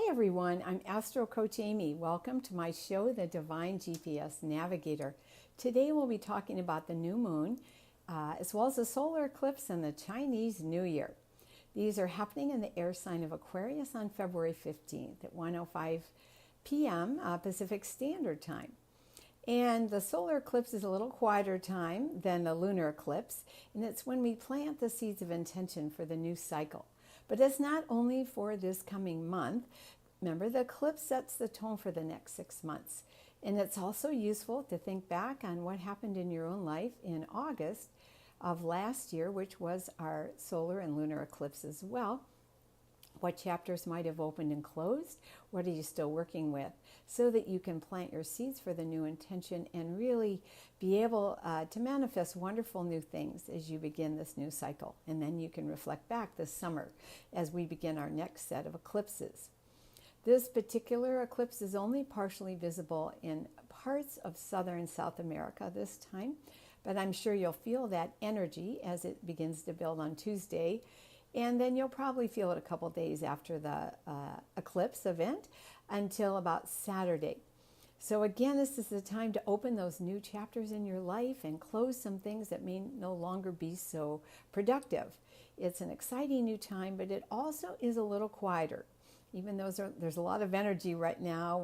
Hi everyone, I'm Astro Coach Amy. Welcome to my show, The Divine GPS Navigator. Today we'll be talking about the new moon, as well as the solar eclipse and the Chinese New Year. These are happening in the air sign of Aquarius on February 15th at 1:05 p.m. Pacific Standard Time. And the solar eclipse is a little quieter time than the lunar eclipse, and it's when we plant the seeds of intention for the new cycle. But it's not only for this coming month. Remember, the eclipse sets the tone for the next 6 months. And it's also useful to think back on what happened in your own life in August of last year, which was our solar and lunar eclipse as well. What chapters might have opened and closed? What are you still working with? So that you can plant your seeds for the new intention and really be able to manifest wonderful new things as you begin this new cycle. And then you can reflect back this summer as we begin our next set of eclipses. This particular eclipse is only partially visible in parts of southern South America this time, but I'm sure you'll feel that energy as it begins to build on Tuesday. And then you'll probably feel it a couple days after the eclipse event until about Saturday. So again, this is the time to open those new chapters in your life and close some things that may no longer be so productive. It's an exciting new time, but it also is a little quieter. Even though there's a lot of energy right now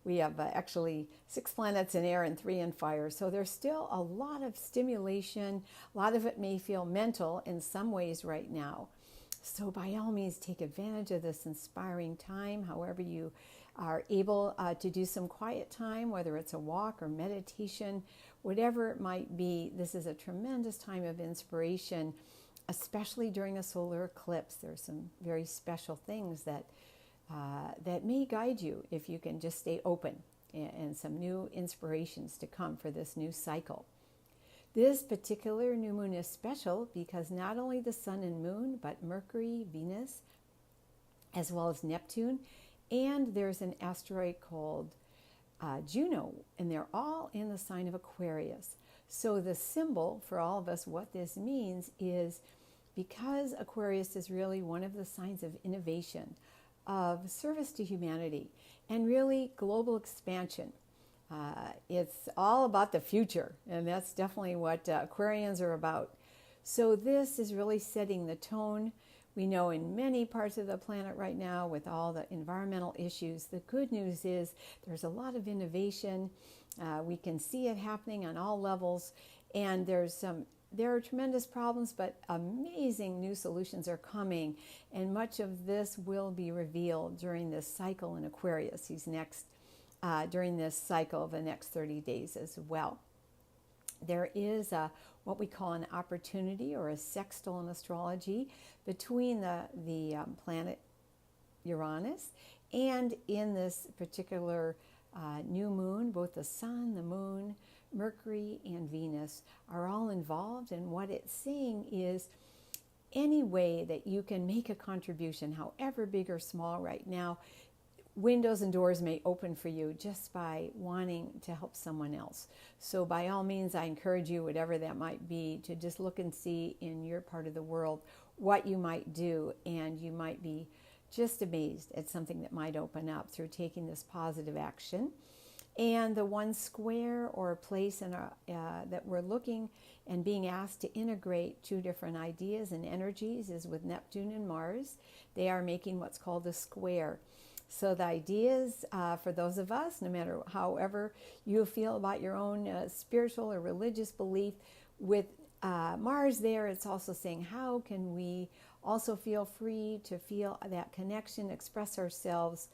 we have actually 6 planets in air and 3 in fire. So there's still a lot of stimulation. A lot of it may feel mental in some ways right now. So by all means, take advantage of this inspiring time, however you are able to do some quiet time, whether it's a walk or meditation, whatever it might be. This is a tremendous time of inspiration, especially during a solar eclipse. There's some very special things that may guide you if you can just stay open, and some new inspirations to come for this new cycle. This particular new moon is special because not only the sun and moon, but Mercury, Venus, as well as Neptune, and there's an asteroid called Juno, and they're all in the sign of Aquarius. So the symbol for all of us, what this means is, because Aquarius is really one of the signs of innovation, of service to humanity, and really global expansion. It's all about the future, and that's definitely what Aquarians are about. So this is really setting the tone. We know in many parts of the planet right now, with all the environmental issues, the good news is there's a lot of innovation. We can see it happening on all levels, and there are tremendous problems, but amazing new solutions are coming, and much of this will be revealed during this cycle in Aquarius, during this cycle of the next 30 days as well. There is what we call an opportunity or a sextile in astrology between the planet Uranus, and in this particular new moon, both the sun, the moon, Mercury, and Venus are all involved. And what it's saying is, any way that you can make a contribution, however big or small right now, windows and doors may open for you just by wanting to help someone else. So by all means, I encourage you, whatever that might be, to just look and see in your part of the world what you might do, and you might be just amazed at something that might open up through taking this positive action. And the one square or place that we're looking and being asked to integrate 2 different ideas and energies is with Neptune and Mars. They are making what's called a square. So the ideas for those of us, no matter however you feel about your own spiritual or religious belief, with Mars there, it's also saying, how can we also feel free to feel that connection, express ourselves,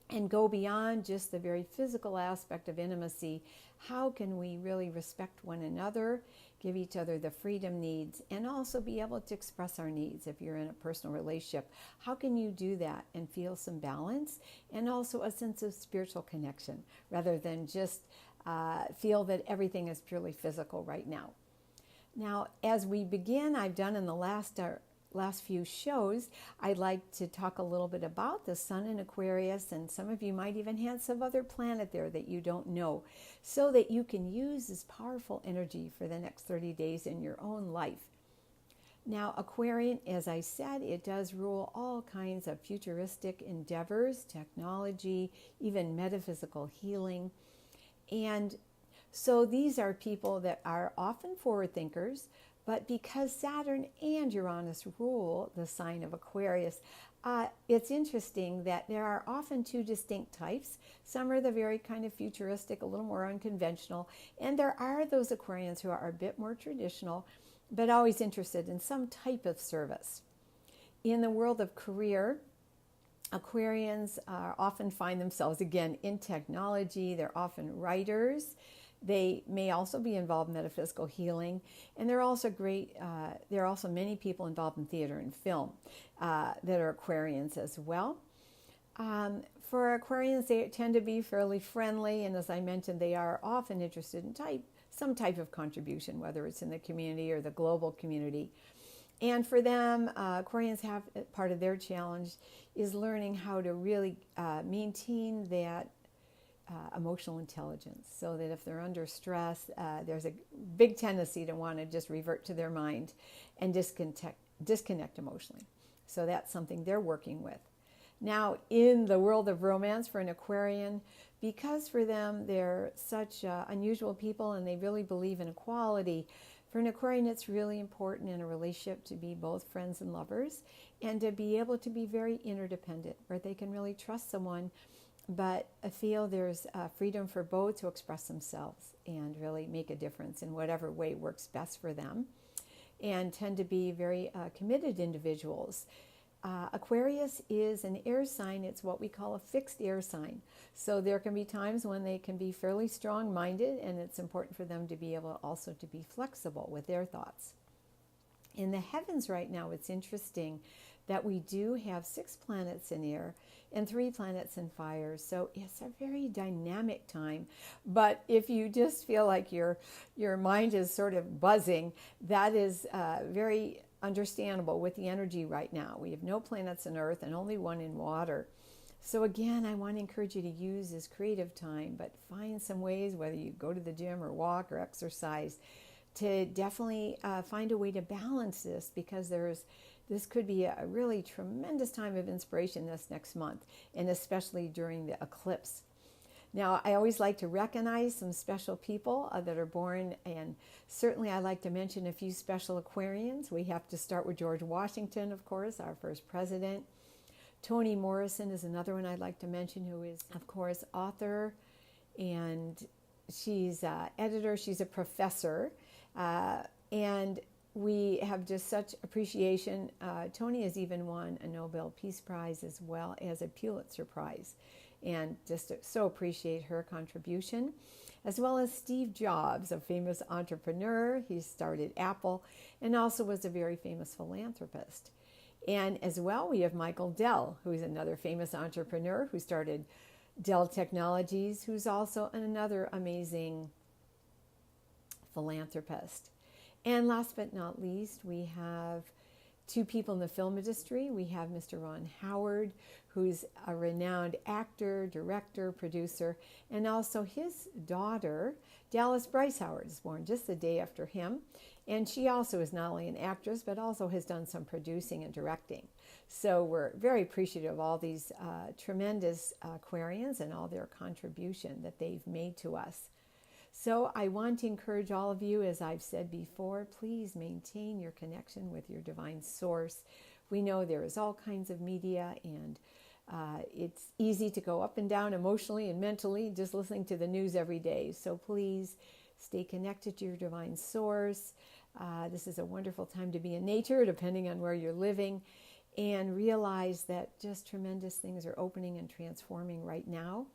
and go beyond just the very physical aspect of intimacy? How can we really respect one another, give each other the freedom needs, and also be able to express our needs if you're in a personal relationship? How can you do that and feel some balance and also a sense of spiritual connection, rather than just feel that everything is purely physical right now? Now, as we begin, I've done in the last few shows, I'd like to talk a little bit about the sun in Aquarius, and some of you might even have some other planet there that you don't know, so that you can use this powerful energy for the next 30 days in your own life. Now, Aquarian, as I said, it does rule all kinds of futuristic endeavors, technology, even metaphysical healing. And so these are people that are often forward thinkers, but because Saturn and Uranus rule the sign of Aquarius, it's interesting that there are often two distinct types. Some are the very kind of futuristic, a little more unconventional, and there are those Aquarians who are a bit more traditional, but always interested in some type of service. In the world of career, Aquarians often find themselves, again, in technology. They're often writers. They may also be involved in metaphysical healing, and there are also many people involved in theater and film that are Aquarians as well. For Aquarians, they tend to be fairly friendly, and as I mentioned, they are often interested in some type of contribution, whether it's in the community or the global community. And for them, Aquarians have part of their challenge is learning how to really maintain that emotional intelligence, so that if they're under stress, there's a big tendency to want to just revert to their mind and disconnect emotionally. So that's something they're working with. Now, in the world of romance for an Aquarian, because for them they're such unusual people and they really believe in equality, for an Aquarian it's really important in a relationship to be both friends and lovers, and to be able to be very interdependent, where they can really trust someone, but feel there's freedom for both to express themselves and really make a difference in whatever way works best for them, and tend to be very committed individuals. Aquarius is an air sign. It's what we call a fixed air sign. So there can be times when they can be fairly strong-minded, and it's important for them to be able also to be flexible with their thoughts. In the heavens right now, it's interesting that we do have 6 planets in air and 3 planets in fire. So it's a very dynamic time. But if you just feel like your mind is sort of buzzing, that is very understandable with the energy right now. We have no planets in Earth and only 1 in water. So again, I want to encourage you to use this creative time, but find some ways, whether you go to the gym or walk or exercise, to definitely find a way to balance this, because this could be a really tremendous time of inspiration this next month, and especially during the eclipse. Now, I always like to recognize some special people that are born, and certainly I like to mention a few special Aquarians. We have to start with George Washington, of course, our first president. Toni Morrison is another one I'd like to mention, who is, of course, author, and she's an editor, she's a professor, and we have just such appreciation. Toni has even won a Nobel Peace Prize as well as a Pulitzer Prize, and just so appreciate her contribution. As well as Steve Jobs, a famous entrepreneur. He started Apple and also was a very famous philanthropist. And as well, we have Michael Dell, who's another famous entrepreneur who started Dell Technologies, who's also another amazing philanthropist. And last but not least, we have 2 people in the film industry. We have Mr. Ron Howard, who's a renowned actor, director, producer, and also his daughter, Dallas Bryce Howard, is born just the day after him. And she also is not only an actress, but also has done some producing and directing. So we're very appreciative of all these tremendous Aquarians and all their contribution that they've made to us. So I want to encourage all of you, as I've said before, please maintain your connection with your divine source. We know there is all kinds of media, and it's easy to go up and down emotionally and mentally just listening to the news every day. So please stay connected to your divine source. This is a wonderful time to be in nature, depending on where you're living, and realize that just tremendous things are opening and transforming right now.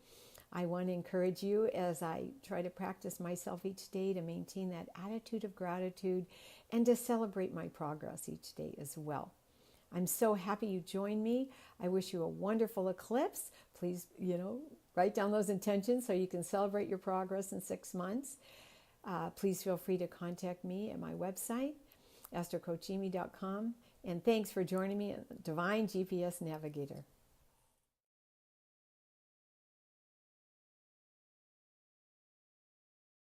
I want to encourage you, as I try to practice myself each day, to maintain that attitude of gratitude and to celebrate my progress each day as well. I'm so happy you joined me. I wish you a wonderful eclipse. Please, write down those intentions so you can celebrate your progress in 6 months. Please feel free to contact me at my website, astrocoachimi.com. And thanks for joining me at Divine GPS Navigator.